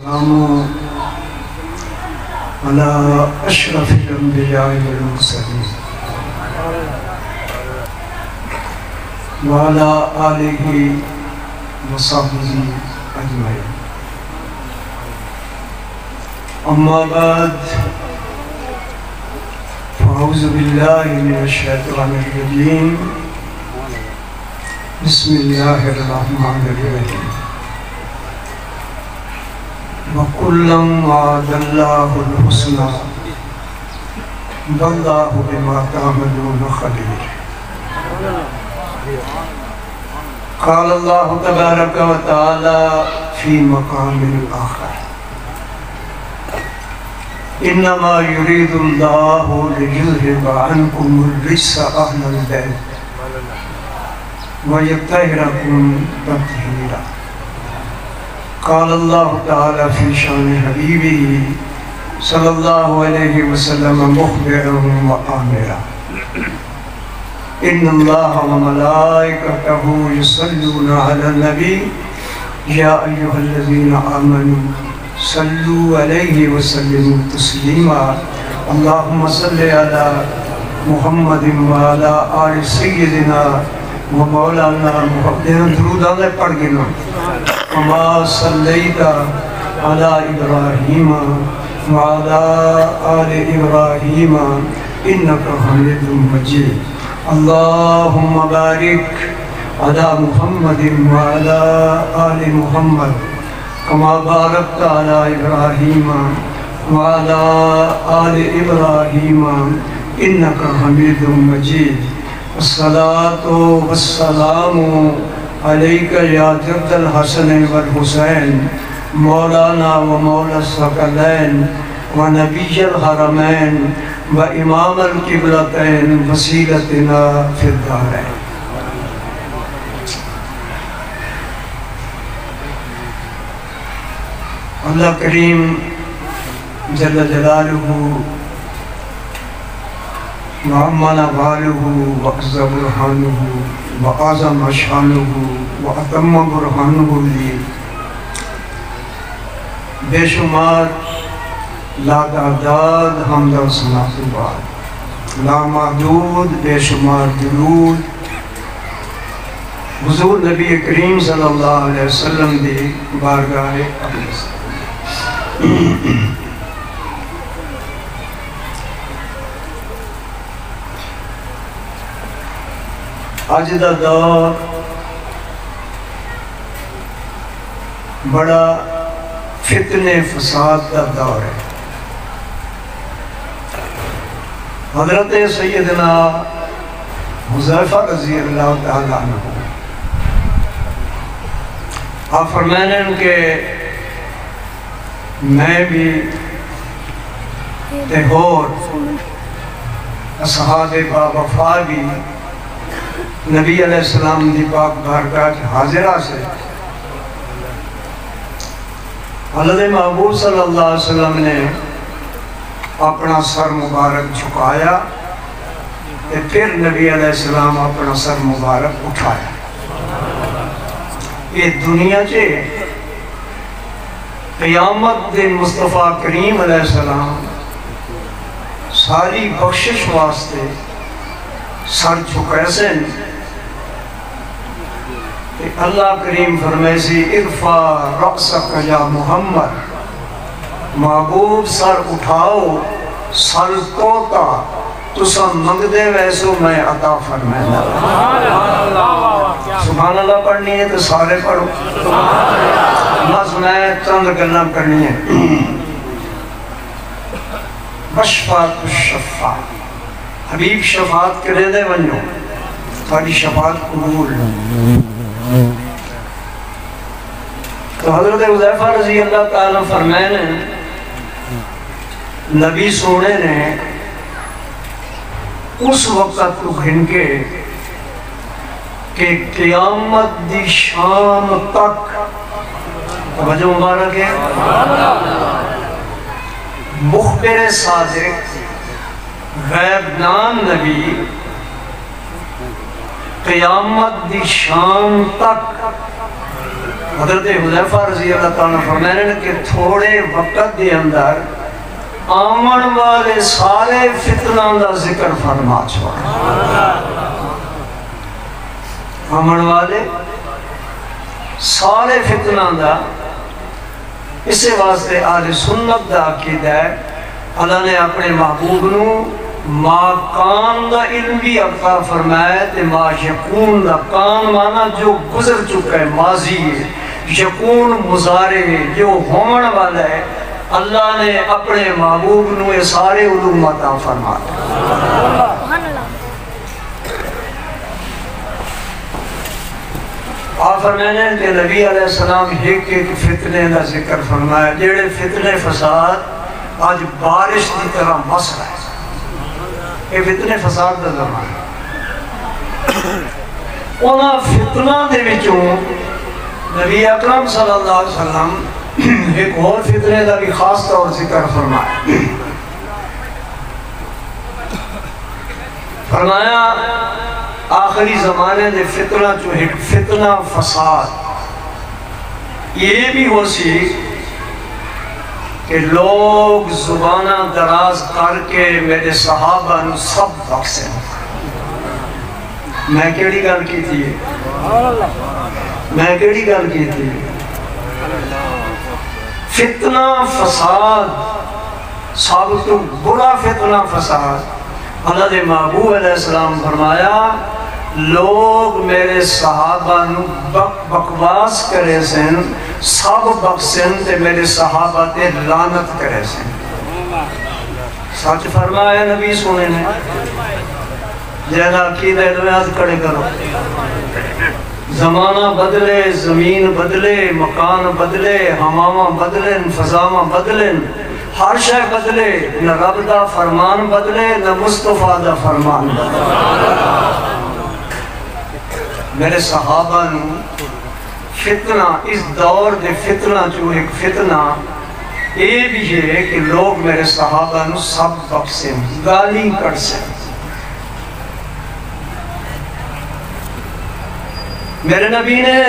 السلام على أشرف الأنبياء والمرسلين وعلى آله وصحبه أجمعين. أما بعد فأعوذ بالله من الشيطان الرجيم. بسم الله الرحمن الرحيم. وَكُلًّا وَعَدَ اللَّهُ الْحُسْنَى وَاللَّهُ بِمَا تَعْمَلُونَ خَبِيرٌ. قال الله تبارك وتعالى في مقام آخر: إنما يريد الله ليذهب عنكم الرجس أهل البيت ويطهركم تطهيرا. قال الله تعالى في شان حبيبه صلى الله عليه وسلم مخبرا وآمرا: إن الله وملائكته يصلون على النبي يا أيها الذين آمنوا صلوا عليه وسلموا تسليما. اللهم صل على محمد وعلى آل سيدنا ومولانا محمد. درود اللہ پڑھ گنا. وما صلیت علی ابراہیم وعلی آل ابراہیم انکا حمید مجید. اللہم بارک علی محمد وعلی آل محمد کما بارکت علی ابراہیم وعلی آل ابراہیم انکا حمید مجید. الصلاة والسلام علیک یا جد الحسن والحسین مولانا و مولا الثقلین و نبی الحرمین و امام القبلتین وسیلتنا فی الدارین. اللہ کریم جل جلالہ وعمنا بالہ وعز برہانہ وعظم شانہ واتم برہانہ لی بے شمار لاتعداد حمد و ثنا کے بعد لامحدود بے شمار درود حضور نبی کریم صلی اللہ علیہ وسلم دی بارگاہ اقدس. آج دا دور بڑا فتنے فساد کا دور ہے. حضرت سیدنا حذیفہ رضی اللہ تعالیٰ عنہ آپ فرمانے کہ میں بھی اور اصحاب با وفا بھی نبی علیہ السلام دی پاک بارگاہ حاضرہ سے حضرت محبوب صلی اللہ علیہ وسلم نے اپنا سر مبارک جھکایا پھر نبی علیہ السلام اپنا سر مبارک اٹھایا. یہ دنیا چے قیامت دن مصطفیٰ کریم علیہ السلام ساری بخشش واسطے سر جھکائے سے اللہ کریم فرمائے سی ارفع رأسک یا محمد، محبوب سر اٹھاؤ سر توتا تسا منگ دے ویسو میں عطا فرمائنا. سبحان اللہ پڑھنی ہے تو سارے پڑھو. بس میں چند گلنا کرنی ہے. بشفاعت الشفاعت، حبیب شفاعت کرے دے ونجو تھوڑی شفاعت قبول. تو حضرت حذیفہ رضی اللہ تعالیٰ فرمائے نبی سونے نے اس وقت کو گھن کے کہ قیامت دی شام تک توجہ مبارک ہے مخبر صادق غیب دان نبی قیامت دی شام تک حضرت حذیفہ رضی اللہ تعالیٰ فرمانے کہ تھوڑے وقت دے اندر آمن والے سارے فتنہ دا ذکر فرما چھوڑا. آمن والے سارے فتنہ دا. اسے واسطے آل سنت دا عقیدہ ہے اللہ نے اپنے محبوب نو ما کان دا علم بھی عطا فرمایا تے ما یکون دا. کان مانا جو گزر چکا ہے ماضی ہے، یکون مضارع ہے جو ہومن والا ہے. اللہ نے اپنے محبوب نو یہ سارے علوم عطا فرمایا. آپ فرمانے کہ نبی علیہ السلام ایک فتنے کا ذکر فرمایا جڑے فتنے فساد آج بارش کی طرح مسئلہ ہے. یہ فتنے فساد کا زمانہ ہے. انہاں فتنہ دے وچوں نبی اکرم صلی اللہ علیہ وسلم ایک اور فتنے کا بھی خاص طور ذکر فرمایا. فرمایا آخری زمانے دے فتنہ جو ایک فتنہ فساد یہ بھی ہو سی کہ لوگ زبانہ دراز کر کے میرے صحابہ نو سب بخشیں. میں کیڑی گل کی تھی؟ میں کیڑی گل کی تھی؟ فتنہ فساد سب تو برا فتنہ فساد. اللہ دے محبوب علیہ السلام فرمایا لوگ میرے صحابہ نو بکواس کرے سن سب بخشن تے میرے صحابہ تے لعنت کرے سن. سچ فرمایا نبی سونے نے. جینا عقیدہ ادویات کڑے کرو. زمانہ بدلے، زمین بدلے، مکان بدلے، ہمامہ بدلن، فضامہ بدلن، ہر شے بدلے، نہ رب دا فرمان بدلے نہ مصطفیٰ دا فرمان بدلے. میرے صحابہ نو فتنہ اس دور دے فتنہ جو ایک فتنہ یہ بھی ہے کہ لوگ میرے صحابہ نو سب بخشیں گالی کر سے. میرے نبی نے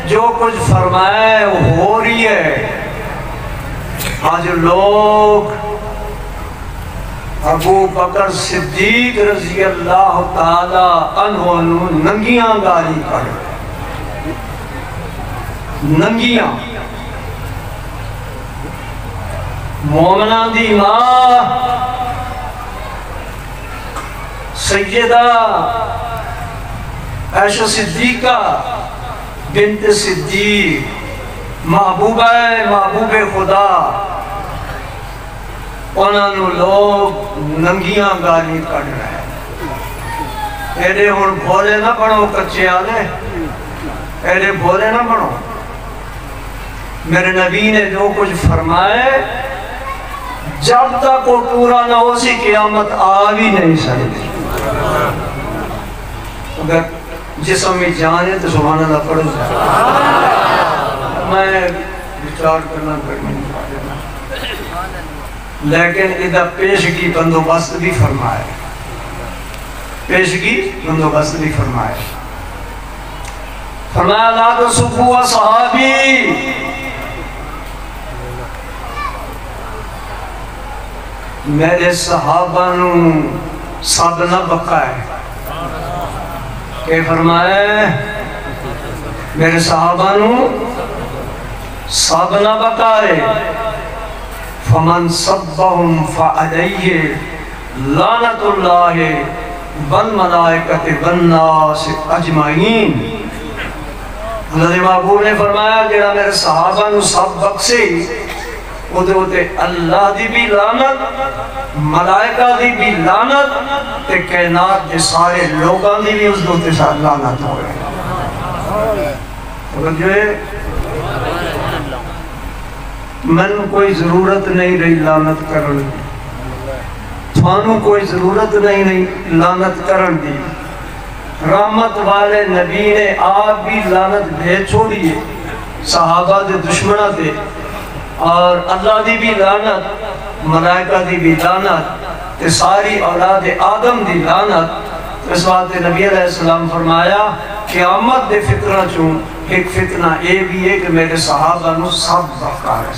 جو کچھ فرمایا ہے وہ ہو رہی ہے. آج لوگ ابو بکر صدیق رضی اللہ تعالی عنہ نو ننگیاں گالی کر ننگیاں. مومنہ دی ماں سیدہ عائشہ صدیقہ بنت صدیق محبوبہ محبوب خدا انہوں لوگ ننگیاں گالی کر رہے ہیں. ایڈے ہون بھولے نہ بڑھو کچے آلے، ایڈے بھولے نہ بڑھو. میرے نبی نے جو کچھ فرمائے جب تک وہ پورا نہ ہو سی قیامت آ بھی نہیں سکتی. اگر جسم میں جان ہے تو سبحان اللہ پڑھ جائے. میں وچار کرنا کرنے لیکن ادھا پیشگی بندوبست بھی فرمائے. پیشگی بندوبست بھی فرمائے. فرمایا لا تسبوا صحابی، میرے صحابہ نو سب نہ بقائے. کہ فرمائے میرے صحابہ نو سب نہ بقائے. فمن سبهم فعلیہ لعنت اللہ والملائکۃ والناس اجمعین. حضرت محبوب نے فرمایا جڑا میرے صحابہ نو سب بخشے ادھے اللہ دی بھی لعنت، ملائکہ دی بھی لعنت تے کائنات دے سارے لوگاں دی بھی اس دوتے ساتھ لعنت ہوئے. جو ہے من کوئی ضرورت نہیں رہی لعنت کرن دی، تھانوں کوئی ضرورت نہیں لعنت کرن دی. رحمت والے نبی نے آپ بھی لعنت بھیج چھوڑی ہے صحابہ دے دشمنہ دے، اور اللہ دی بھی لعنت، ملائکہ دی بھی لعنت تے ساری اولاد آدم دی لعنت. اس بات نبی علیہ السلام فرمایا قیامت دے فتنہ چوں ایک فتنہ اے بھی ہے کہ میرے صحابہ نو سب بقا ہے.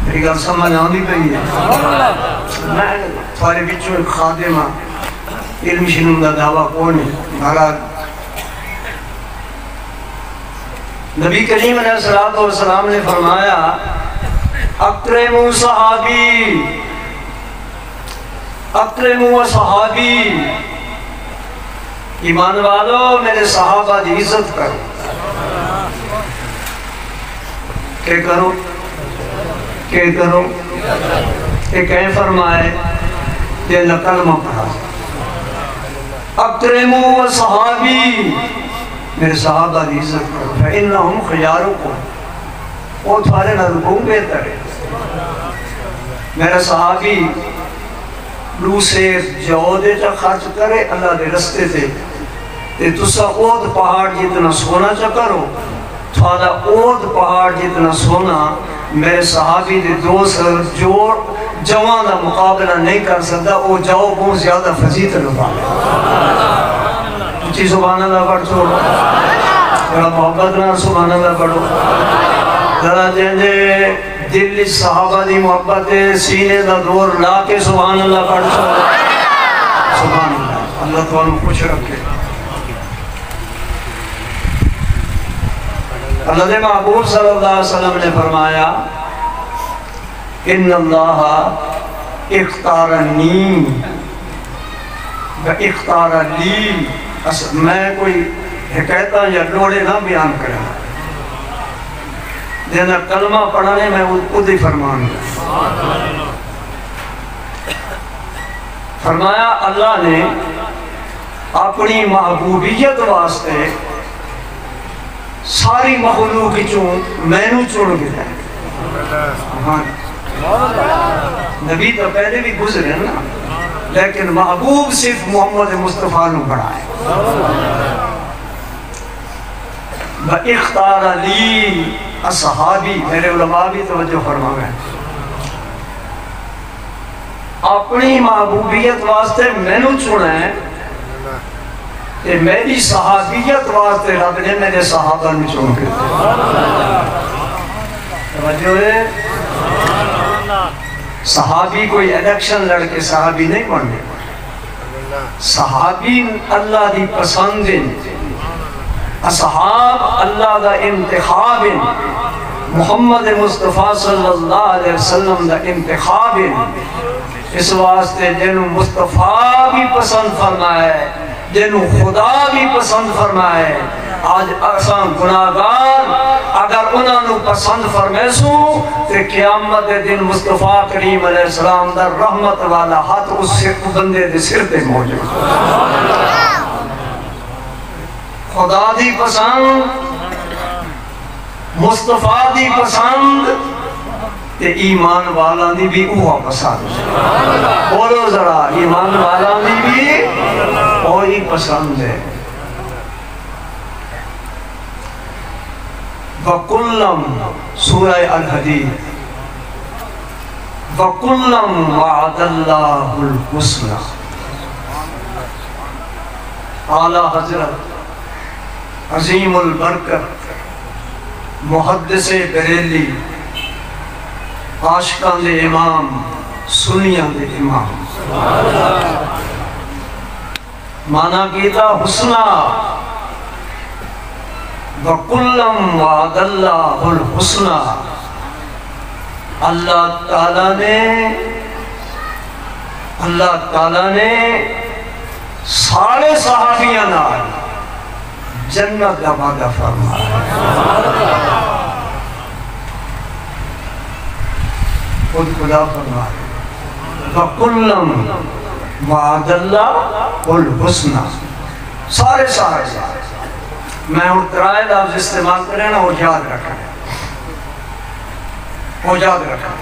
میری گل سمجھ آندی پئی ہے؟ میں تھوڑے بچوں ایک خادم ہاں، علم شنم دا دعویٰ کون ہے بھارا. نبی کریم علیہ السلام نے فرمایا اکرموا صحابی، اکرموا صحابی، ایمان والو میرے صحابہ دی عزت کرو. کہ کرو کہ کرو کہ کہیں فرمائے یہ کلمہ پڑھا اکرموا صحابی، میرے صحابہ دی عزت کرو. فإنہم خیارکم، وہ تھارے نرکوں بہتر ہے. میرا صحابی لو سے جو دے چا خرچ کرے اللہ دے رستے تے تے تسا اود پہاڑ جتنا سونا چا کرو، تھوڑا اود پہاڑ جتنا سونا میرے صحابی دے دوست جو جوان دا مقابلہ نہیں کر سکتا، وہ جاؤ بہت زیادہ فضیت لگا. اچھی سبحان اللہ پڑھ چھوڑ، بڑا محبت نہ سبحان اللہ پڑھو. ذرا جنجے دل صحابہ دی محبت سینے دا دور لا کے سبحان اللہ پڑھ چھوڑ. سبحان اللہ، اللہ تو انہوں خوش رکھے. اللہ دے محبوب صلی اللہ علیہ وسلم نے فرمایا ان اللہ اختارنی و اختار لی. میں کوئی حکایتہ یا لوڑے نہ بیان کریں، دینا کلمہ پڑھانے میں خود ہی فرمان گا. فرمایا اللہ نے اپنی محبوبیت واسطے ساری مخلوق چون میں نو چون گیا. نبی تو پہلے بھی گزرے نا، لیکن محبوب صرف محمد مصطفیٰ نو بڑھائے. اختار لی اصحابی، میرے علماء بھی توجہ فرما گئے، اپنی محبوبیت واسطے میں نو چنا ہے کہ میری صحابیت واسطے رب نے میرے صحابہ نے چون کے توجہ ہے. صحابی کوئی الیکشن لڑ کے صحابی نہیں بننے، صحابی اللہ دی پسند، اصحاب اللہ دا انتخاب، محمد مصطفیٰ صلی اللہ علیہ وسلم دا انتخاب. اس واسطے جنہوں مصطفیٰ بھی پسند فرمائے، جنہوں خدا بھی پسند فرمائے. آج آسان گناہگار اگر انہوں نے پسند فرمیسوں تو قیامت دن مصطفیٰ کریم علیہ السلام دا رحمت والا ہاتھ اس بندے دے سر تے موجود. خدا دی پسند، مصطفیٰ دی پسند تے ایمان والا دی بھی اوہ پسند. بولو ذرا، ایمان والا دی بھی وہی پسند ہے. وَقُلَّمْ سورہ الحدید وَقُلَّمْ وَعَدَ اللَّهُ الْحُسْنَى. اعلیٰ حضرت عظیم البرکت محدث بریلی، عاشقان دے امام، سنیان دے امام، مانا کیتا حسنہ. وَقُلَّمْ وَعَدَ اللَّهُ الْحُسْنَى. اللہ تعالیٰ نے سارے صحابیاں نال جنت کا وعدہ فرمایا. خود خدا فرمایا وَقُلَّمْ وَعَدَ اللَّهُ الْحُسْنَى. سارے صحابیاں. میں اور ترائے لفظ استعمال کریں نا، وہ یاد رکھیں، وہ یاد رکھیں.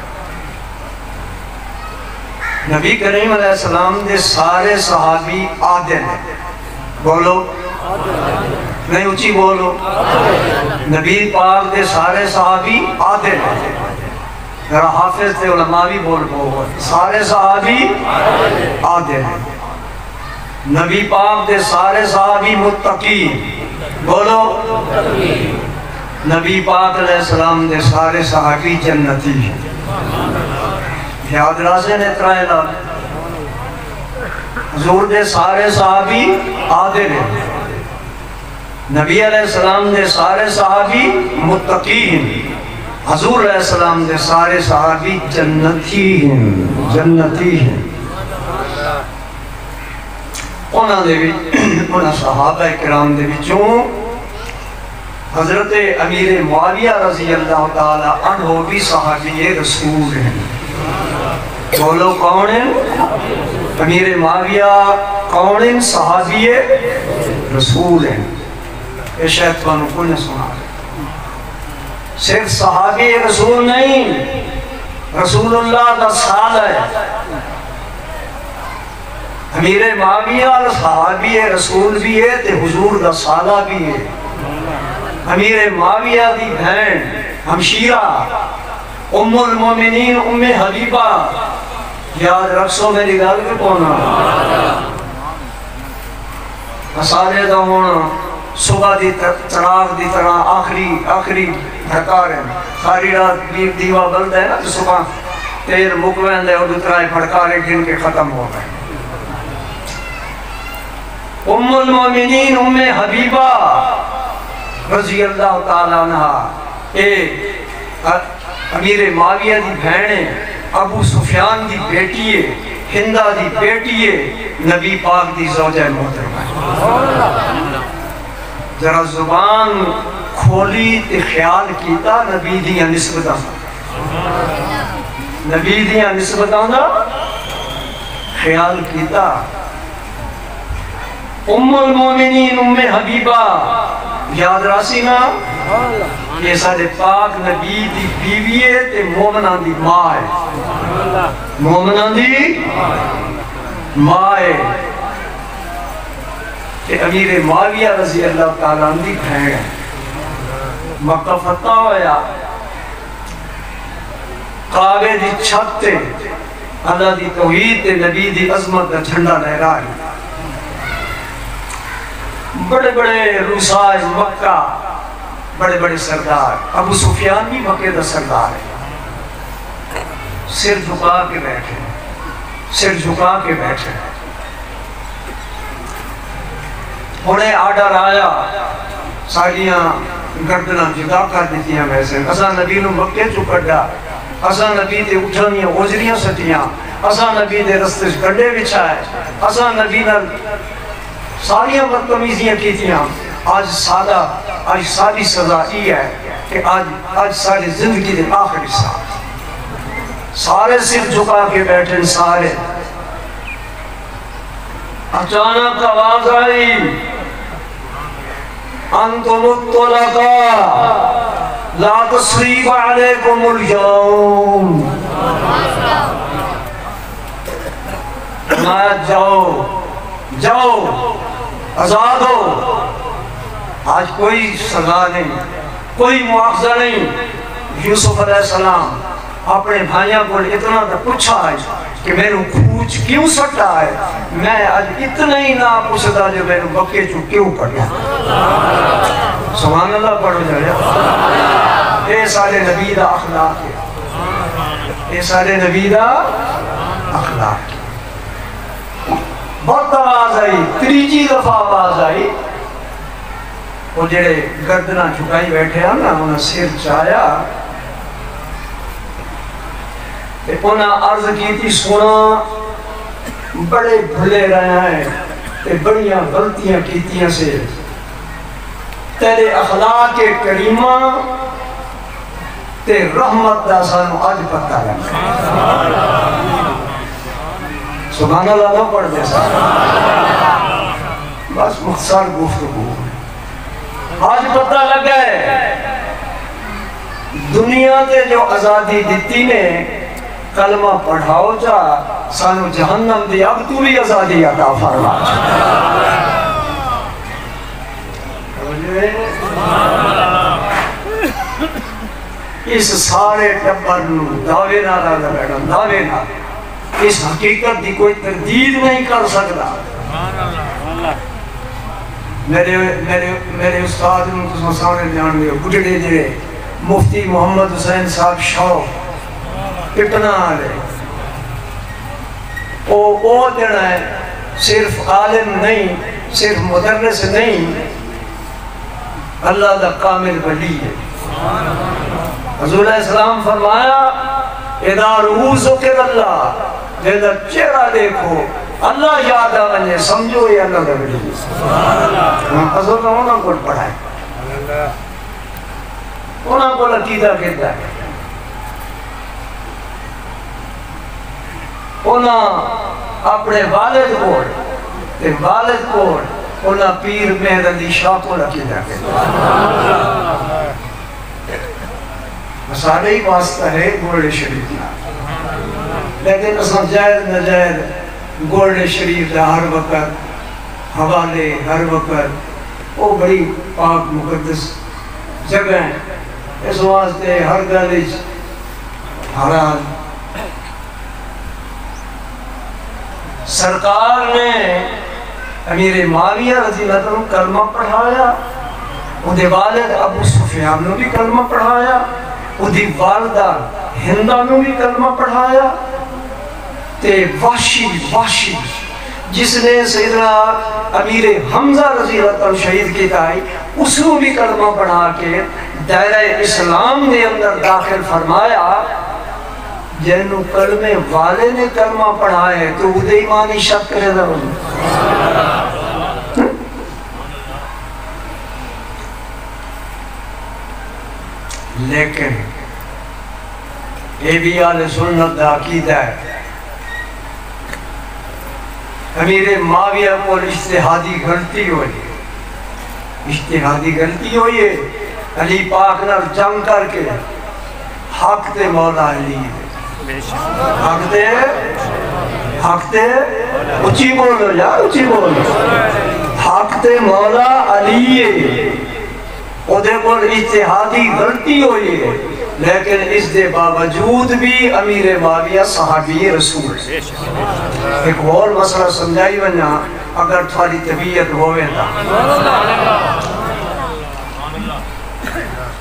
نبی کریم علیہ السلام دے سارے صحابی عادل ہیں. بولو نہیں اچھی بولو. نبی پاک دے سارے صحابی عادل ہیں. میرا حافظ تھے علماء بھی بول سارے صحابی عادل ہیں. نبی پاک دے سارے صحابی متقی، بولو نبی پاک علیہ السلام دے سارے صحابی جنتی، یاد راسے نے ترائے لاب حضور دے سارے صحابی عادل ہیں، نبی علیہ السلام دے سارے صحابی متقین، حضور علیہ السلام دے سارے صحابی جنتی ہیں، جنتی ہیں۔ انہاں صحابہ کرام دے وچوں حضرت امیر معاویہ رضی اللہ تعالی عنہ بھی صحابی رسول ہیں، بولو کون ہیں؟ امیر معاویہ کون ہیں؟ صحابی رسول ہیں۔ یہ شاید کو نہ سنا ہے، صرف صحابی رسول نہیں، رسول اللہ کا سال ہے۔ امیر معاویہ صحابی رسول بھی ہے تے حضور کا سالہ بھی ہے۔ امیر معاویہ دی بہن ہمشیرہ ام المومنین ام حبیبہ، یاد رکھو میری گل کے کونا مسالے دا ہونا صبح دی چراغ دی طرح آخری دھکا رہے ہیں، ساری رات دیوا بلد ہے نا تو صبح تیر مکوین دے اور دوترائی پھڑکارے گن کے ختم ہو گئے۔ ام المومنین ام حبیبہ رضی اللہ تعالیٰ عنہ امیر معاویہ دی بہن ابو سفیان دی بیٹی ہے، ہندہ دی بیٹی ہے، نبی پاک دی زوجہ محترمہ۔ ذرا زبان کھولی تے خیال کیتا نبی دیاں نسبتاں، نبی دیاں نسبتاں دا خیال کیتا۔ ام المومنین ام حبیبہ یاد راسی نا، یہ سارے پاک نبی دی بیوی ہے تے مومنان دی ماں ہے، مومنان دی ماں ہے تے امیر معاویہ رضی اللہ تعالیٰ عنہ دی بہن ہے۔ مکہ فتح ہویا، کعبے دی چھت تے اللہ دی توحید تے نبی دی عظمت دا جھنڈا لہرائی، بڑے بڑے روساج مکہ، بڑے بڑے سردار، ابو سفیان بھی مکہ دا سردار ہے، سر جھکا کے بیٹھے، سر جھکا کے بیٹھے۔ انہیں آڈر آیا، سالیاں گردنا جدا کر دیتی ہیں، ویسے اساں نبی نو مکے چو کڈا، اساں نبی دے اٹھانیاں اوجریاں سٹیاں، اساں نبی دے رستے گڈے بچھائے، اساں نبی نال ساریاں بدتمیزیاں کیتیاں، آج ساری سزا یہ ہے کہ آج ساری زندگی دے آخری سال، سارے سر جھکا کے بیٹھے، سارے۔ اچانک آواز آئی، انتم الطلقاء لا تصریب علیکم اليوم، جاؤ آزاد ہو، آج کوئی سزا نہیں، کوئی مواخذہ نہیں۔ یوسف علیہ السلام اپنے بھائیوں کو اتنا تو پوچھا ہے کہ میرے کھوچ کیوں سٹا ہے، میں آج اتنا ہی نہ پوچھتا جو میرے بکے چو کیوں پڑھا۔ سبحان اللہ پڑھو جائے، اے سارے نبی دا اخلاق ہے، اے سارے نبی دا اخلاق ہے۔ بہت آواز آئی، تریجی دفعہ آواز آئی، وہ جڑے گردنا جھکائی بیٹھے ہیں نا، انہاں سر چایا تے انہاں عرض کی تھی، سونا بڑے بھلے رہے ہیں تے بڑیاں غلطیاں کیتیاں سے، تیرے اخلاق کریمہ تے رحمت دا سانو آج پتہ لگا۔ سبحان اللہ نہ پڑھ دے سکتا، بس مختصر گفتگو آج پتہ لگا ہے دنیا تے جو آزادی دیتی نے، کلمہ پڑھاؤ جا سانو جہنم دی، اب تو بھی آزادی عطا فرما۔ اس سارے ٹبر نو دعوے نہ لگا بیٹھا، دعوے نہ، اس حقیقت دی کوئی تردید نہیں کر سکتا میرے استاد نے سامنے جان گے گڈڑے جڑے مفتی محمد حسین صاحب شاہ اتنا آلے وہ دینا ہے صرف عالم نہیں صرف مدرس نہیں اللہ دا کامل ولی ہے حضور علیہ السلام فرمایا اذا رؤوا ذکر اللہ جب چہرہ دیکھو اللہ یاد آنے سمجھو یہ اللہ دا ولی ہے حضور نے انہوں کو پڑھائے انہوں کو عقیدہ کہتا ہے انہوں اپنے والد کو انہوں پیر مہر علی شاہ کو عقیدہ کہتا ہے سارے ہی واسطہ ہے گولڈ شریف لیکن اساں جائز نجائز گولڈ شریف دا ہر وقت حوالے ہر وقت وہ بڑی پاک مقدس جگہ ہے اس واسطے ہر گلج حرام سرکار نے امیر معاویہ رضی اللہ عنہ کلمہ پڑھایا اُدھے والد ابو سفیان نے بھی کلمہ پڑھایا اُدھی والدہ ہندہ نے بھی کلمہ پڑھایا تے واشی جس نے سیدنا امیر حمزہ رضی اللہ عنہ شہید کی تائی اس نے بھی کلمہ پڑھا کے دائرہ اسلام نے اندر داخل فرمایا جنہوں کلمے والے نے کلمہ پڑھائے تو ادھے ایمانی شک کرے دا لیکن اے بھی آل سنت دا عقیدہ ہے امیر معاویہ کو اجتہادی غلطی ہوئی ہے علی پاک نال جنگ کر کے حق تے مولا علی حق تے اچھی بولو یار اچھی بولو حق تے مولا علی ادھے پر اجتہادی غلطی ہوئی ہے لیکن اس دے باوجود بھی امیر معاویہ صحابی رسول ایک اور مسئلہ سمجھائی بنا اگر تھوڑی طبیعت ہوئے تھا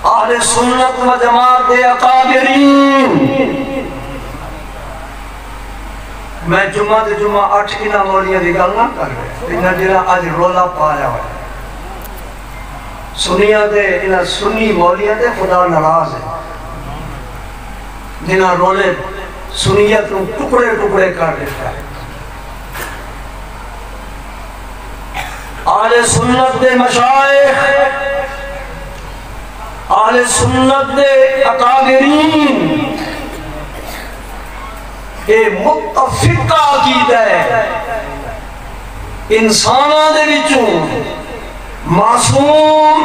اہل سنت و جماعت اکابرین میں جمعہ 8 کی نمولیاں نکالنا کر رہے انہاں جنہاں آج رولا پایا ہوئے سنیاں دے انہاں سنی مولیاں دے خدا ناراض ہے جنہاں رولے سنیت نو ٹکڑے کر دیتا ہے اہل سنت دے مشائخ اہل سنت دے اکابرین اے متفقہ عقیدہ ہے انسانہ دے وچوں معصوم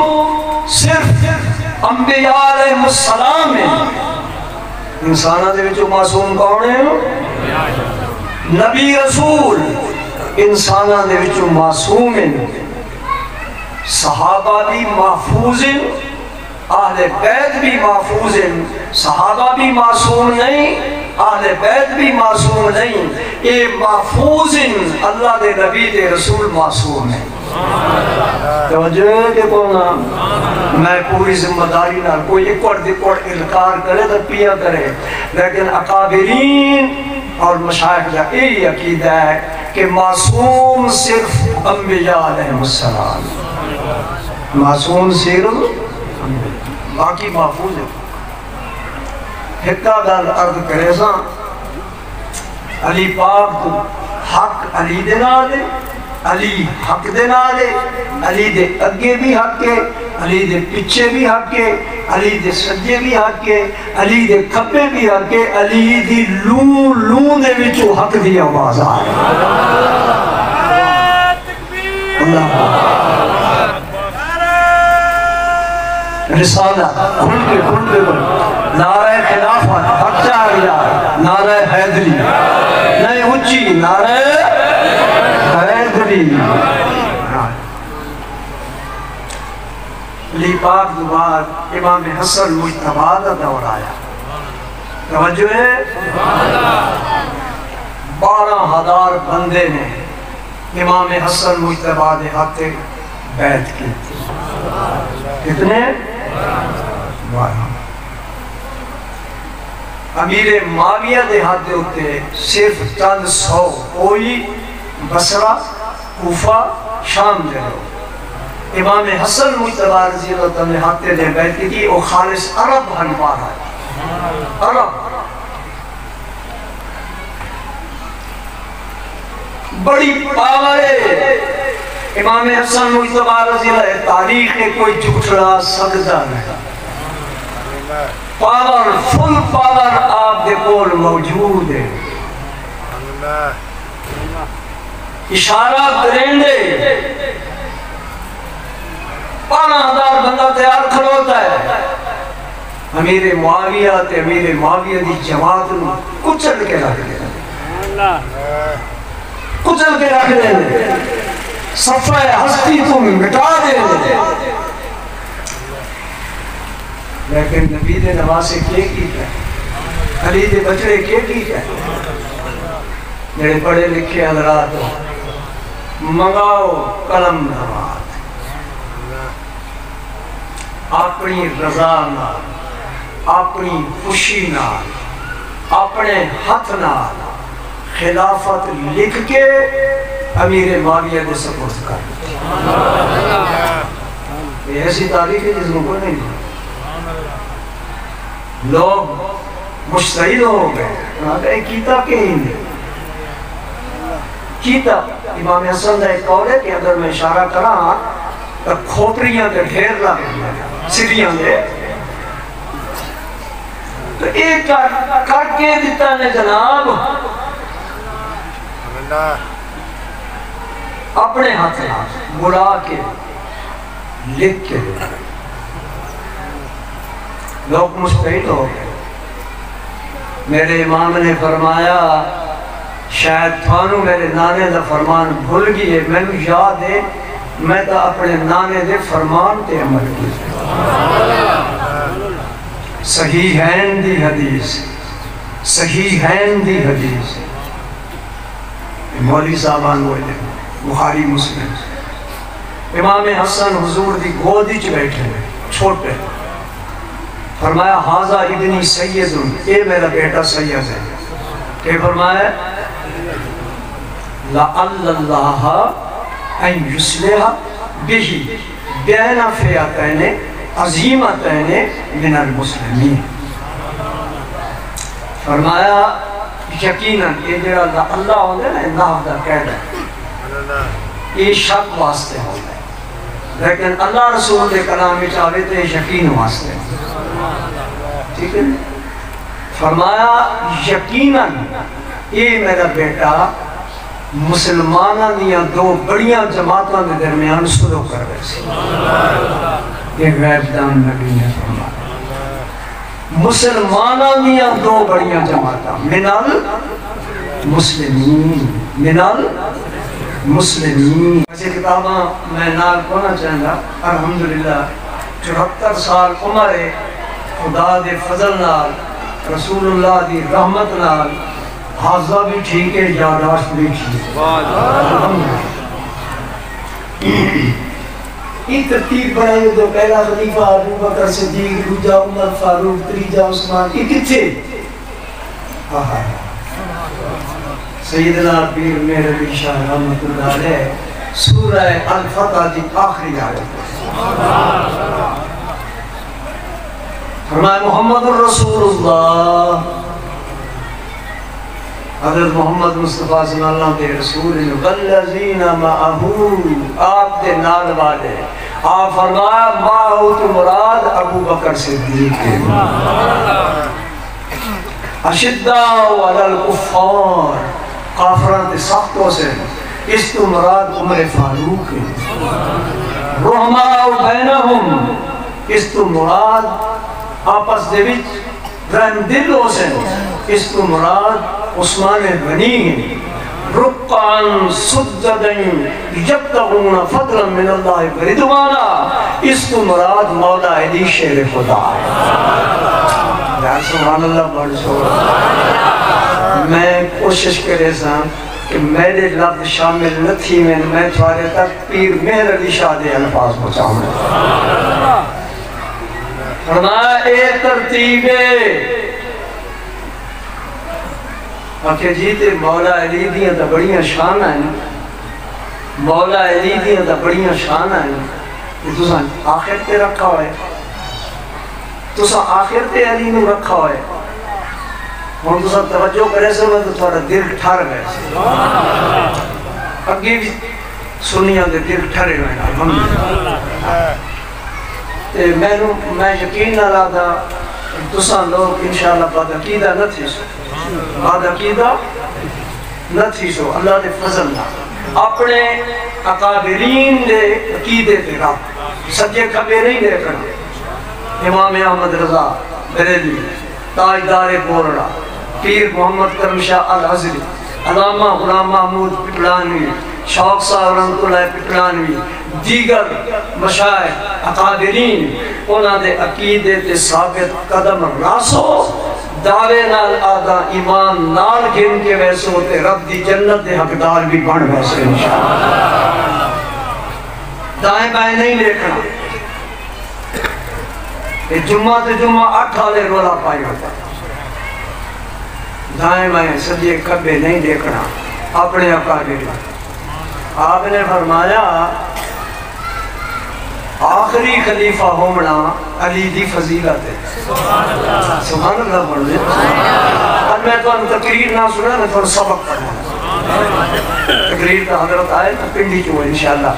صرف انبیاء علیہ السلام ہے انسانہ دے وچوں معصوم کون ہے نبی رسول انسانہ دے وچوں معصوم ہیں صحابہ بھی محفوظ ہیں اہل بیت بھی محفوظ ہیں صحابہ بھی معصوم نہیں اہل بیت بھی معصوم نہیں یہ محفوظ ہیں اللہ دے نبی دے رسول معصوم ہیں توجہ ہے کہ کہنا میں پوری ذمہ داری نہ کوئی اکوڑ انکار کرے تو پیا کرے لیکن اکابرین اور مشائخ کا یہی عقیدہ ہے کہ معصوم صرف انبیاء علیہ السلام معصوم صرف باقی محفوظ ہے حکا دل عرض کرے سا علی پاک تو حق علی دینا دے علی حق دینا دے علی دے اگے بھی حق ہے علی دے پچھے بھی حق ہے علی دے سجے بھی حق ہے علی دے کھپے بھی حق ہے علی دی لون دے وچو حق دی آواز آئے اللہ رسالہ کھل کے نعرہ خلافت حق چاہ گیا نعرہ حیدری نئے اچھی نعرہ حیدری علی پاک دوبار امام حسن مجتبہ کا دور آیا توجہ ہے 12,000 بندے نے امام حسن مجتبی دے ہاتھ بیعت کی کتنے 12 امیر معاویہ دے ہاتھ ہوتے صرف چند 100 کوئی بصرہ کوفہ شام دے لو امام حسن مجتبی رضی اللہ عنہ ہاتھ دے بیعت کی وہ خالص عرب ہنوار ہے عرب بڑی پاور ہے امام حسن مجتبی رضی اللہ عنہ تاریخ ہے کوئی جھٹلا سکتا نہیں پاور فل پاور آپ دے کول موجود ہے اشارہ کریں دے 12,000 بندہ تیار کھڑوتا ہے امیر معاویہ تے امیر معاویہ دی جماعت نو کچل کے رکھ دے کچل کے رکھ دے صفحہ ہستی تم مٹا دے لیکن نبی دے نواسے کیے کی ہے علی دے بچڑے کیے کی ہے میرے پڑھے لکھے حضرات منگاؤ قلم نوات اپنی رضا نال اپنی خوشی نال اپنے ہاتھ نال خلافت لکھ کے امیر معاویہ دے سپورٹ کر یہ ایسی تاریخ ہے جس کو نہیں لوگ مشتہد ہو گئے کیتا کہیں دے کیتا امام حسن دا ایک قول ہے کہ اگر میں اشارہ کراں تو کھوپریاں دے ڈھیر لگے سیڑھیاں دے تو ایک کر کے دیتا نے جناب اپنے ہاتھ بلا کے لکھ کے لوگ مستحیل ہو گئے میرے امام نے فرمایا شاید تھانو میرے نانے دا فرمان بھول گئے میں نے یاد ہے میں تا اپنے نانے دے فرمان تے عمل کی صحیحین دی حدیث صحیحین دی حدیث مولوی صاحبان ہوئے بخاری مسلم امام حسن حضور دی گودی چ بیٹھے چھوٹے فرمایا حاضر ابنی سید اے میرا بیٹا سید ہے کہ فرمایا لعل اللہ ان یصلح به بین فئتین عظیمتین من المسلمین فرمایا یقیناً یہ جو اللہ ہوندے نا نحو دا قید ہے یہ شک واسطے ہوندے لیکن اللہ رسول دے کلام میں چاہے تھے یقین واسطے ٹھیک ہے فرمایا یقیناً یہ میرا بیٹا مسلمانہ دیا دو بڑیاں جماعتوں کے درمیان سلو کر رہے سی یہ غیب دان نبی نے فرمایا مسلمانہ دیا دو بڑیاں جماعتوں من المسلمین من المسلمین ایسی کتاباں میں نال کونا چاہتا الحمدللہ 74 سال عمر ہے خدا دے فضل نال رسول اللہ دی رحمت نال حافظہ بھی ٹھیک ہے یاداشت بھی ٹھیک یہ ترتیب بنائی جو پہلا خلیفہ ابو بکر صدیق دوجا عمر فاروق تیجا عثمان یہ کتھے سیدنا پیر میرے علی شاہ رحمت اللہ علیہ سورہ الفتح دی آخری آیت فرمائے محمد الرسول اللہ حضرت محمد مصطفیٰ صلی اللہ علیہ رسول والذین معہو آپ دے نال والے آپ فرمایا معہو تو مراد ابو بکر صدیق اشداء علی الکفار کافران تے سختوں سے اس تو مراد عمر فاروق رحماء بینہم اس تو مراد آپس دے وچ رحم دل ہو سے اس تو مراد عثمان غنی رقعاً سجداً یبتغون فضلا من اللہ ورضوانا اس تو مراد مولا علی شیر خدا ہے سبحان اللہ بڑھ سو میں کوشش کرے سا کہ میرے لفظ شامل نہ تھی میں تھوڑے تک پیر مہر علی شاہ دے الفاظ پہنچاؤں گا. فرمایا اے ترتیب آکھے جی تے مولا علی دیاں تا بڑیاں شان ہیں، مولا علی دیاں تا بڑیاں شان ہیں، تساں آخر تے رکھا ہوئے، تساں آخر تے علی نو رکھا ہوئے. ہوں تو سب توجہ کرے سو تو تھوڑا دل ٹھر گئے اگے بھی سنیاں دے دل ٹھرے ہوئے الحمدللہ. میں یقین نہ لادا تساں لوگ انشاءاللہ بعد عقیدہ نہ تھی سو، بعد عقیدہ نہ تھی سو. اللہ دے فضل نہ اپنے اکابرین دے عقیدے تے رب سجے کھبے نہیں دیکھنا. امام احمد رضا بریلوی، تاجدار بورڑا، پیر محمد کرم شاہ الازری، علامہ غلام محمود پٹلانوی، شوق صاحب رحمت اللہ پٹلانوی، دیگر مشائخ اکابرین انہاں دے عقیدے تے ثابت قدم راسو، دعوے نال آدھا ایمان نال گن کے ویسو تے رب دی جنت دے حقدار بھی بن ویسے انشاءاللہ. دائیں بائیں نہیں دیکھنا. جمعہ تے جمعہ 8 والے رولا پائی ہوتا، دائیں بائیں سجے کبے نہیں دیکھنا اپنے اکابر. آپ نے فرمایا آخری خلیفہ ہومنا علی دی فضیلت ہے. سبحان اللہ پڑھ لیں. اور میں تو تقریر نہ سنا میں تھوڑا سبق پڑھنا تقریر کا حضرت آئے نا پنڈی جو انشاءاللہ.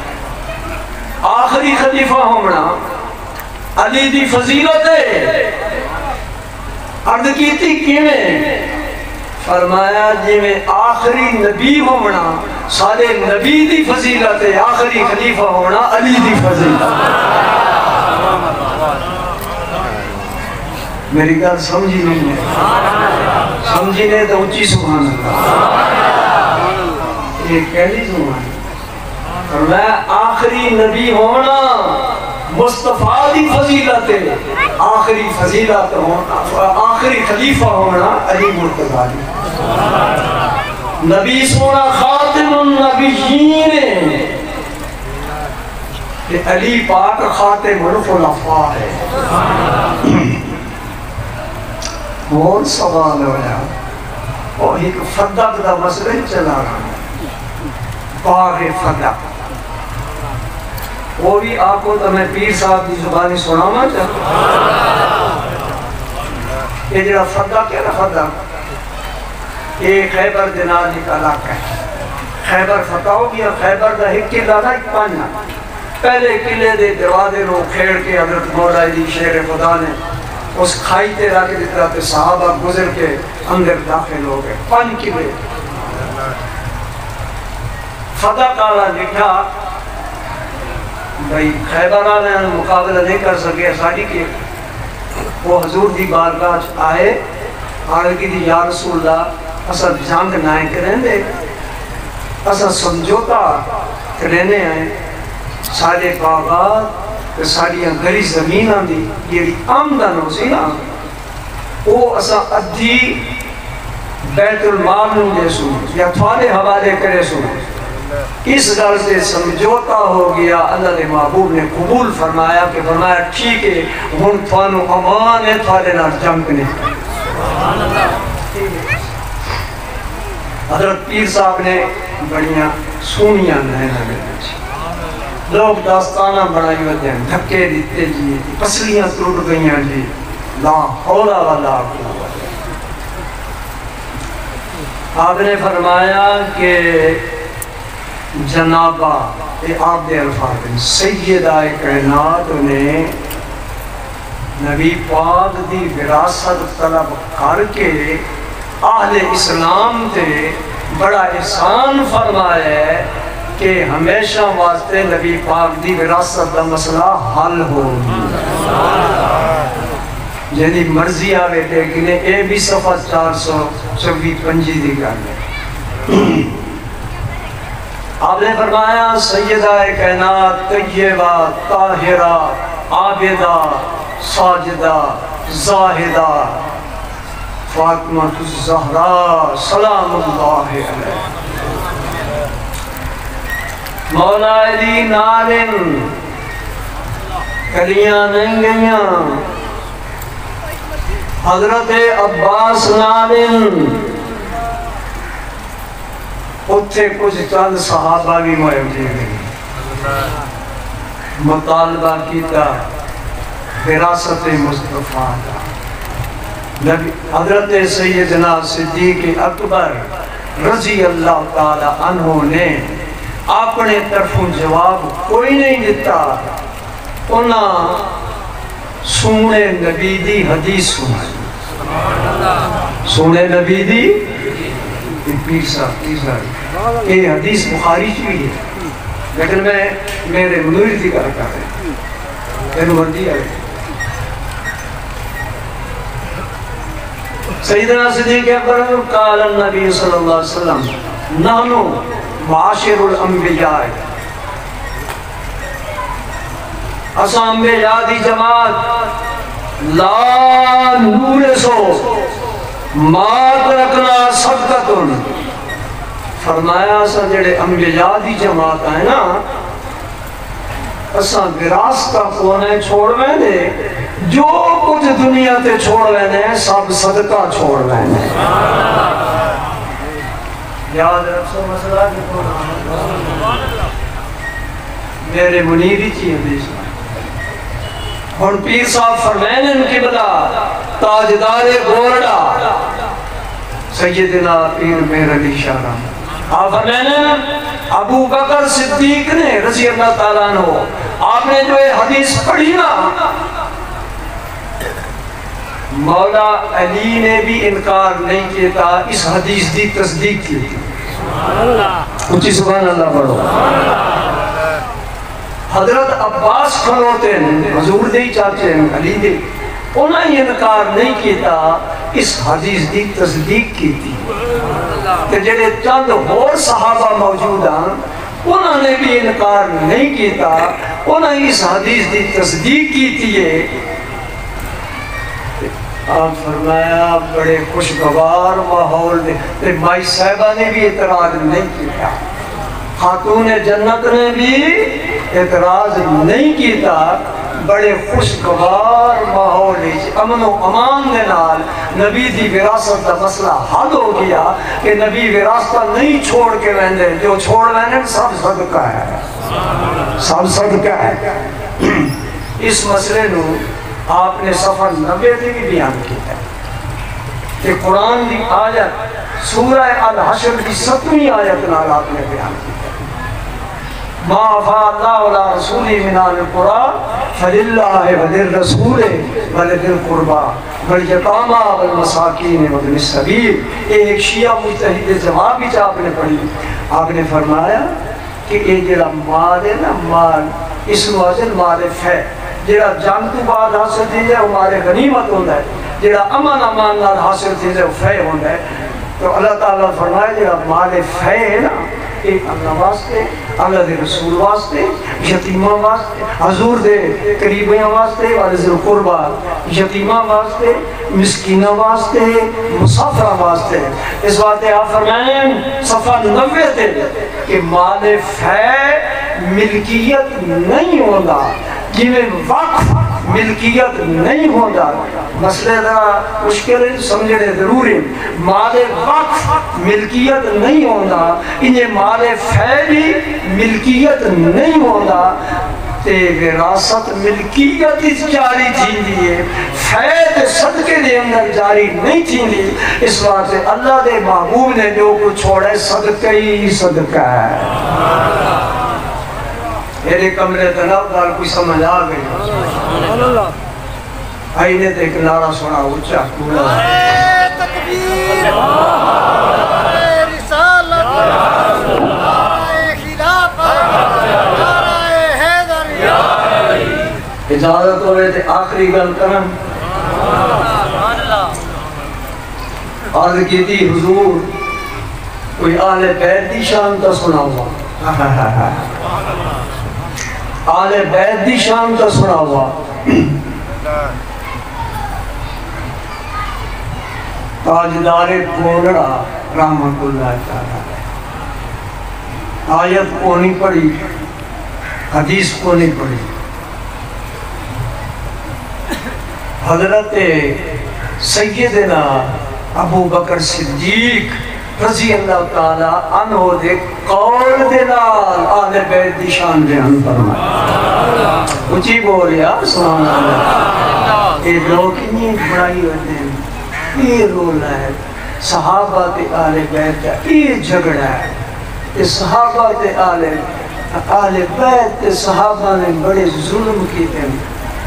آخری خلیفہ ہومنا علی دی فضیلت ہے. عرض کی تھی کیویں؟ فرمایا جی میں آخری نبی ہونا سارے نبی دی فضیلت ہے، آخری خلیفہ ہونا علی دی فضیلت. میری گل سمجھی نہیں ہے؟ سمجھی نہیں تو اچھی سبحان اللہ. یہ کہلی سبحان. فرمایا آخری نبی ہونا مصطفیٰ دی فضیلت ہے، آخری فضیلت ہونا آخری خلیفہ ہونا علی مرتضیٰ دی. نبی سونا خاتم النبیین ہے کہ علی پاک خاتم الخلفاء ہے. اور سوال ہویا اور ایک فدق دا مسئلہ چلا رہا باغ فدق. وہ بھی آپ کو تو میں پیر صاحب دی زبانی سناما چاہتا. یہ جڑا فدق ہے نا فدق یہ خیبر دینار کا علاقہ ہے. خیبر فتح ہو گیا. خیبر دا ایک قلعہ تھا ایک پاننا. پہلے قلعے دے دروازے رو کھیڑ کے حضرت مولا علی شیر خدا نے اس کھائی تے رکھ دیتا تے صحابہ گزر کے اندر داخل ہو گئے. 5 قلعے فتح کالا لکھا بھائی خیبر والے مقابلہ نہیں کر سکے ساری کے. وہ حضور دی بارگاہ آئے آگے دی یا رسول اللہ اصل جنگ نہ کریں دے اصل سمجھوتا کرنے آئے. سارے باغات ساری گھری زمیناں دی یہ آمدن ہو سی نا وہ اصل ادھی بیت المال نو دے سو یا تھوڑے حوالے کرے سو. اس گل سے سمجھوتا ہو گیا. اللہ نے محبوب نے قبول فرمایا کہ فرمایا ٹھیک ہے ہن تھانو امان ہے تھوڑے نال جنگ نہیں. حضرت پیر صاحب نے بڑیاں سونیاں نہنا لوگ داستانہ بنائی ہوتے ہیں دھکے دیتے جی پسلیاں ٹوٹ گئیاں جی لا حول ولا قوت. آپ نے فرمایا کہ جنابہ آپ دے الفاظ سیدہ کائنات نے نبی پاک دی وراثت طلب کر کے اہل اسلام تے بڑا احسان فرمایا ہے کہ ہمیشہ واسطے نبی پاک دی وراثت دا مسئلہ حل ہو. جنہی مرضی آوے لیکن اے بھی صفحہ 425 دی گل. آپ نے فرمایا سیدہ کائنات طیبہ طاہرہ عابدہ ساجدہ زاہدہ فاطمہ الزہرا سلام اللہ علیہ مولا علی نالن کلیاں نہیں گئیاں، حضرت عباس نالن اتھے کچھ چند صحابہ بھی موجود ہیں، مطالبہ کیتا وراثت مصطفیٰ کا۔ حضرت سیدنا صدیق اکبر رضی اللہ تعالی عنہ نے اپنے طرفوں جواب کوئی نہیں دیتا، انہاں سونے نبی دی حدیث سنائی، سونے نبی دی پیر صاحب یہ حدیث بخاری کی بھی ہے، لیکن میں میرے منیر کی کر رہا ہوں پھر مردی آئے۔ سیدنا صدیق اکبر قال النبی صلی اللہ علیہ وسلم نحنو معاشر الانبیاء، اساں انبیاء دی جماعت لا نورثو ما ترکنا صدقتن، فرمایا اساں جڑے انبیاء دی جماعت ہیں نا اساں وراثت کونے چھوڑ ویندے، جو کچھ دنیا تے چھوڑ ویندے سب صدقہ چھوڑ ویندے۔ یاد رکھو مسئلہ میرے منیری کی حدیث اور پیر صاحب فرمائن ان کی بلا تاجدار گورڈا سیدنا پیر میر علی شاہ رحمہ، آپ فرمائن ابو بکر صدیق نے رضی اللہ تعالیٰ عنہ آپ نے جو یہ حدیث پڑھی نا مولا علی نے بھی انکار نہیں کیتا، اس حدیث دی تصدیق کی تھی۔ اچھی سبحان اللہ پڑھو۔ حضرت عباس کھلوتے ہیں حضور دے چاچے ہیں علی دے، انہوں نے انکار نہیں کیتا، اس حدیث دی تصدیق کی تھی کہ جڑے چند اور صحابہ موجود ہیں انہوں نے بھی انکار نہیں کیتا، انہوں نے اس حدیث دی تصدیق کی تھی۔ آپ فرمایا بڑے خوشگوار ماحول دے، مائی صاحبہ نے بھی اعتراض نہیں کیا، خاتون جنت نے بھی اعتراض نہیں کیتا، بڑے خوشگوار ماحول امن و امان دے نال نبی دی وراثت دا مسئلہ حل ہو گیا کہ نبی وراثت نہیں چھوڑ کے ویندے، جو چھوڑ ویندے سب صدقہ ہے، سب صدقہ ہے۔ اس مسئلے نو آپ نے صفحہ 90 سے بھی بیان کیا ہے کہ قرآن دی آیت سورہ الحشر کی 7ویں آیت نال آپ نے بیان کیا ہے ما افاء اللہ علی رسولی من آل القرى فللہ وللرسول ولذی القربى والیتامى والمساکین وابن السبیل۔ ایک شیعہ مجتہد جواب بھی آپ نے پڑھی، آپ نے فرمایا کہ یہ جڑا مال ہے نا، مال اس نوازل مال ہے جڑا جنگ تو بعد حاصل تھی جائے وہ ہمارے غنیمت ہوتا ہے، جڑا امن امان نال حاصل تھی جائے وہ فے ہوتا ہے۔ تو اللہ تعالیٰ فرمائے جڑا مال فے ہے نا ایک اللہ واسطے، اللہ دے رسول واسطے، یتیمہ واسطے، حضور دے قریبیاں واسطے، والذی القربہ یتیمہ واسطے، مسکینہ واسطے، مسافرہ واسطے۔ اس واسطے آپ فرمائیں صفحہ 90 تے کہ مال فے ملکیت نہیں ہوتا، جنہیں وقف ملکیت نہیں ہوتا، مسئلہ ذرا مشکل ہے سمجھنے ضروری، مال وقف ملکیت نہیں ہوتا، انہیں مال فے بھی ملکیت نہیں ہوتا، تے وراثت ملکیت جاری تھی دیئے، فے صدقے دے اندر جاری نہیں تھی دی۔ اس وقت اللہ دے محبوب نے جو کچھ چھوڑے صدقہ ہی صدقہ ہے۔ میرے کمرے تناب دار کوئی سمجھ آ گئی، آئینے تے ایک نعرہ سنا اچھا کولا تکبیر رسالت خلافت حیدر اجازت ہوئے تے آخری گل کرن عرض کی تھی حضور کوئی آل بیت دی شان تا سنا ہوا، آل بیت دی شان تا سنا ہوا، تاجدار گولڑا رحمت اللہ تعالی آیت کو نہیں پڑھی، حدیث کو نہیں پڑھی. حضرت سیدنا ابو بکر صدیق رضی اللہ تعالی عنہ دے قول دے نال اہل بیت دی شان بیان فرمایا. اچھی بولیا سبحان اللہ. یہ لوگ اتنی بڑائی ہوتے ہیں، یہ رولا ہے صحابہ تے اہل بیت کا، یہ جھگڑا ہے. یہ صحابہ تے اہل بیت تے صحابہ نے بڑے ظلم کیتے ہیں،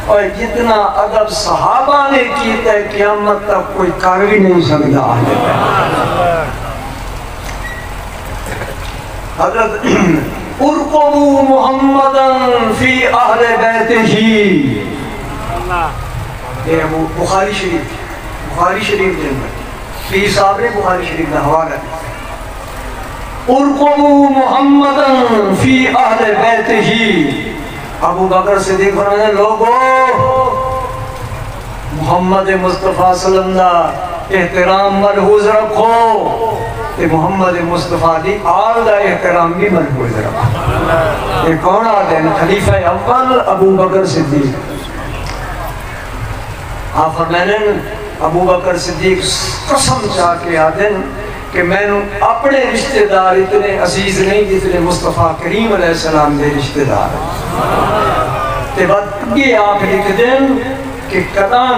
اور جتنا ادب صحابہ نے کیتا ہے قیامت تک کوئی کر بھی نہیں سکتا اہل بیت. حضرت ارقبوا محمدا فی اہل بیتہ، یہ بخاری شریف دے پیر صاحب نے بخاری شریف کا حوالہ ہے. ارقبوا محمدا فی اہل بیتہ. ابو بکر صدیق فرماتے لوگو محمد مصطفیٰ صلی اللہ علیہ وسلم احترام ملحوظ رکھو، تے محمد مصطفیٰ دی آل دا احترام بھی ملحوظ رکھو. یہ کون آتے ہیں؟ خلیفہ اول ابو بکر صدیق. آپ فرمانے ابو بکر صدیق قسم چاہ کے آتے ہیں کہ میں نے اپنے رشتہ دار اتنے عزیز نہیں جتنے مصطفیٰ کریم علیہ السلام دے رشتہ دار ہیں. تے بعد یہ آپ لکھ دیں کہ کداں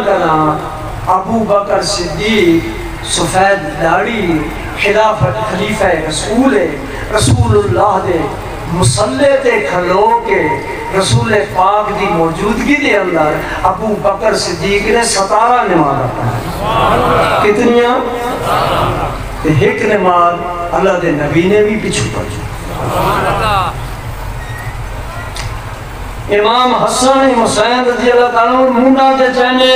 ابو بکر صدیق سفید داڑھی خلافت خلیفہ رسول اللہ دے مصلے تے کھلو کے رسول پاک دی موجودگی دے اندر ابو بکر صدیق نے 17 نماز پڑھی. کتنیاں؟ ایک نماز اللہ دے نبی نے بھی پیچھے پڑھی. امام حسن حسین رضی اللہ تعالیٰ مونڈا تے چاہنے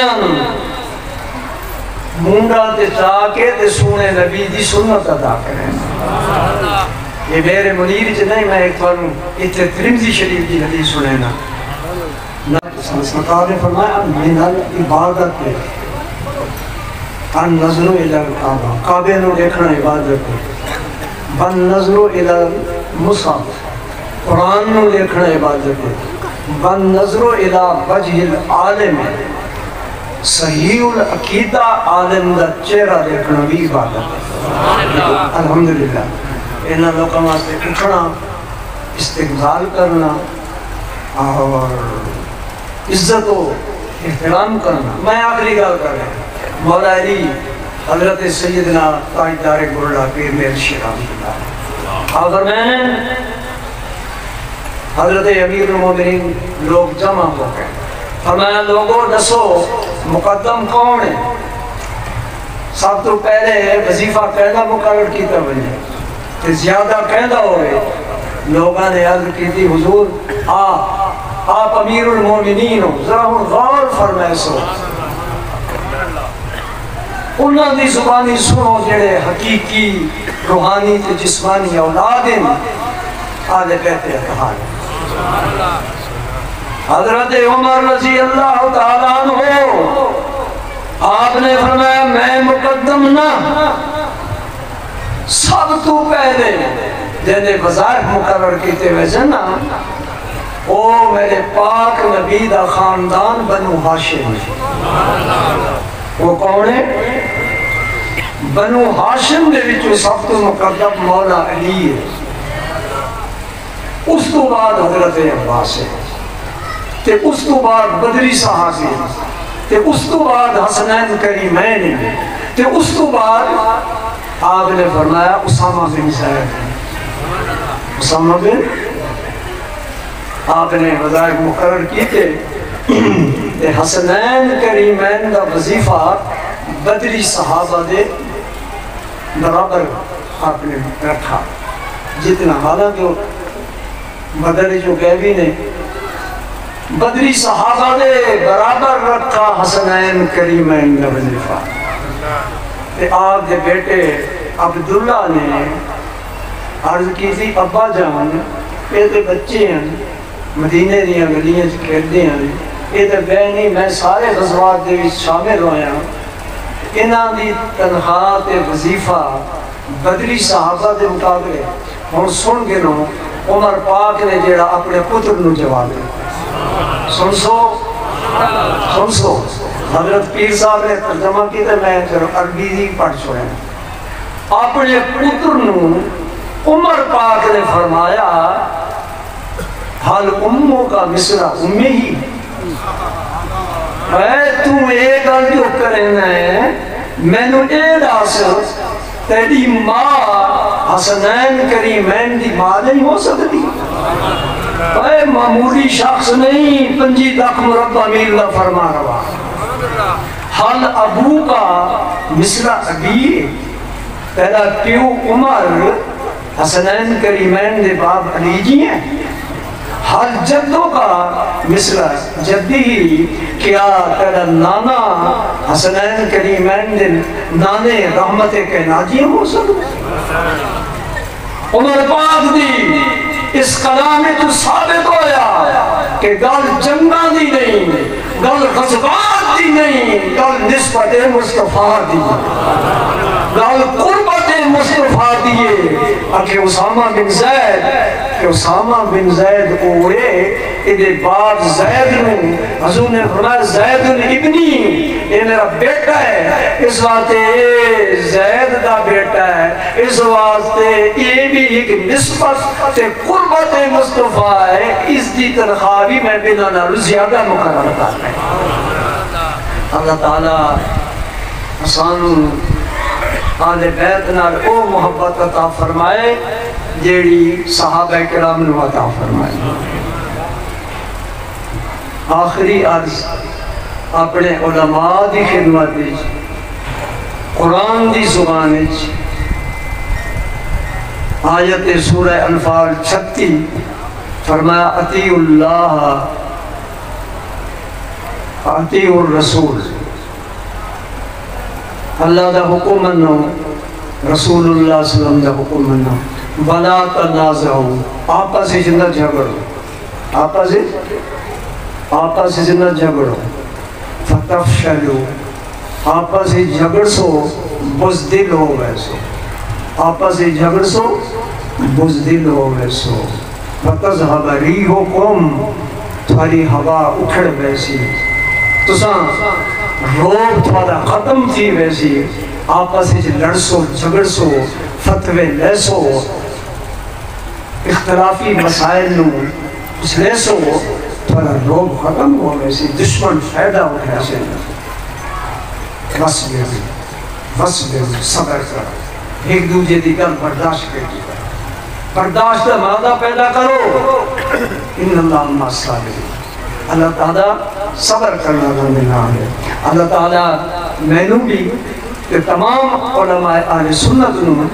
مونڈا تے چاہ کے تے سونے نبی دی سنت ادا کریں. یہ میرے منیر چ نہیں، میں ایک بار اتنے ترمذی شریف کی حدیث سنے نا. سرکار نے فرمایا من العبادت ان نظر الی الکعبہ، کعبے نو دیکھنا عبادت ہے. بن نظر الی المصحف، قرآن نو دیکھنا عبادت ہے. بن نظر الی وجہ العالم، صحیح العقیدہ عالم دا چہرہ دیکھنا بھی عبادت ہے. الحمدللہ انہاں لوگوں واسطے اٹھنا، استقبال کرنا اور عزت و احترام کرنا. میں آخری گل کر رہا ہوں. مولا علی حضرت سیدنا تاجدار گولڈا پیر میر شیران اللہ، اگر میں نے حضرت امیر المومنین لوگ جمع ہو گئے، فرمایا لوگوں دسو مقدم کون ہے؟ سب تو پہلے وظیفہ کہنا مقرر کیتا بنے کہ زیادہ کہنا ہوئے. لوگاں نے عرض کی تھی حضور آپ امیر المومنین ہو، ذرا ہوں غور فرمائے سو انہاں دی زبانی سنو جڑے حقیقی روحانی تے جسمانی اولاد ہیں آل بیت اطہار. حضرت عمر رضی اللہ تعالیٰ عنہ آپ نے فرمایا میں مقدم نہ، سب تو پہلے جنہیں وظائف مقرر کیتے ہوئے جنا او میرے پاک نبی دا خاندان بنو ہاشم. وہ کون ہے؟ بنو ہاشم دے وچوں سب تو مقدم مولا علی ہے. اس تو بعد حضرت عباس ہے، تے اس تو بعد بدری صحابی ہے، تے اس تو بعد حسنین کریمین ہے، تے اس تو بعد آپ نے فرمایا اسامہ بن زید. اسامہ بن آپ نے وظائف مقرر کیتے تے حسنین کریمین دا وظیفہ بدری صحابہ دے برابر آپ نے رکھا. جتنا حالانکہ بدر جو غیبی نے بدری صحابہ دے برابر رکھا حسنین کریمین دا وظیفہ. تے آپ دے بیٹے عبداللہ نے عرض کی تھی ابا جان یہ تے بچے ہیں مدینے دیاں گلیاں کھیلتے ہیں، یہ تے بے نہیں میں سارے غزوات دے وچ شامل ہویا، انہاں دی تنخواہ تے وظیفہ بدری صحابہ دے مقابلے ہن سن کے نو عمر پاک نے جیڑا اپنے پتر نو جواب دیا سن سو حضرت پیر صاحب نے ترجمہ کی تے میں عربی دی پڑھ چھوڑا اپنے پتر نو عمر پاک نے فرمایا حال اموں کا مصرع امی ہی اے تو ایک گل جو کرنا ہے میں نو اے دس تیری ماں حسنین کریمین دی ماں نہیں ہو سکتی اے معمولی شخص نہیں 5 لاکھ مربع میل کا فرما روا حال ابو کا مصرع ابی تیرا پیو عمر حسنین کریمین دے باپ علی جی ہیں حال جدوں کا مصرع جدی کیا تیرا نانا حسنین کریمین دے نانے رحمت کے ناجی ہو سکتے عمر پاک دی اس کلام میں تو ثابت ہویا کہ گل جنگاں دی نہیں گل غزوات دی نہیں گل نسبت مصطفیٰ دی گل قربت مصطفیٰ دیئے کہ اسامہ بن زید اوڑے ادھے باپ زید نو حضور نے فرمایا زید ابنی یہ میرا بیٹا ہے اس واسطے زید دا بیٹا ہے اس واسطے یہ بھی ایک نسبت تے قربت مصطفیٰ ہے اس دی تنخواہ بھی میں بنا نالو زیادہ مقرر کرتا ہے اللہ تعالیٰ آسان آل بیت نال او محبت عطا فرمائے جیڑی صحابہ کرام نے عطا فرمائے آخری عرض اپنے علماء دی خدمت قرآن دی زبان آیت سورہ انفال 36 فرمایا اطیع اللہ اطیع الرسول اللہ دا حکم منو رسول اللہ صلی اللہ علیہ وسلم دا حکم منو بلا تنازعو آپس سے جنہ جھگڑو آپس سے جنہ جھگڑو فتفشلو آپس سے جھگڑ سو بزدل ہو ویسو آپس سے جھگڑ سو بزدل ہو ویسو فتذہب ریحکم تھوڑی ہوا اکھڑ ویسی تساں روب تھوڑا ختم تھی ویسی آپس سے لڑسو جھگڑ سو فتوے لے سو اختلافی مسائل نو اس لے سو تھوڑا روب ختم ہو ویسی دشمن فائدہ اٹھا سے بس بے صبر کر ایک دوجہ دیگر برداشت کرتی برداشت مادہ پیدا کرو ان اللہ علیہ الصابرین اللہ تعالیٰ صبر کرنا ذمہ ہے اللہ تعالیٰ میں نے بھی کہ تمام علماء اہل سنت نے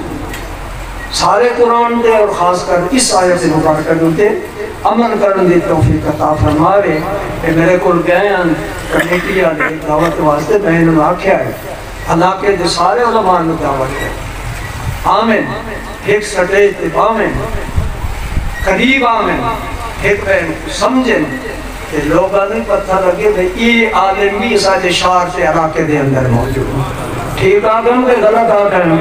سارے قرآن دے اور خاص کر اس آیت مبارکہ دے عمل کرنے دی توفیق عطا فرمائے کہ میرے کول گئے ہیں کمیٹی والے دعوت واسطے میں نے آکھیا ہے علاقے دے سارے علماء نے دعوت ہے آمین ایک سٹیج تے آمین قریب آمین ایک بہن سمجھیں کہ لوگاں نہیں پتہ لگے کہ یہ عالم بھی ساتھ شہر سے علاقے دے اندر موجود ٹھیک آگم کے غلط آگم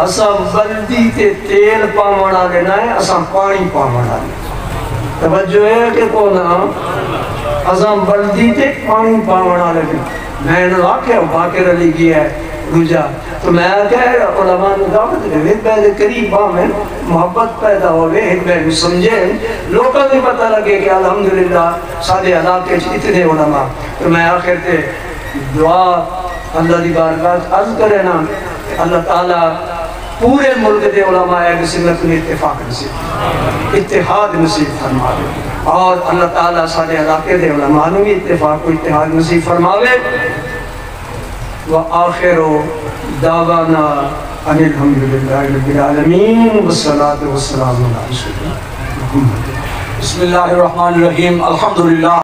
اساں بلدی تے تیل پاونا لینا ہے اساں پانی پاونا لینا توجہ ہے کہ کونا اساں بلدی تے پانی پاونا لینا میں نے آکھیا باقر علی گیا ہے روجہ تو میں کہہ علماء نے دعوت دے ایک بہت قریب میں محبت پیدا ہوئے ایک بہت سمجھے لوگوں نے پتہ لگے کہ الحمدللہ سارے علاقے اتنے علماء تو میں آخر تے دعا اللہ دی بارگاہ عرض کرے نا اللہ تعالیٰ پورے ملک دے علماء اہل سنت نے اتفاق نصیب اتحاد نصیب فرما دے اور اللہ تعالیٰ سارے علاقے دے علماء نے بھی اتفاق و اتحاد نصیب فرماوے وآخر دعوانا ان الحمدللہ رب العالمین والصلاة والسلام علیہ وسلم. بسم اللہ الرحمن الرحیم. الحمدللہ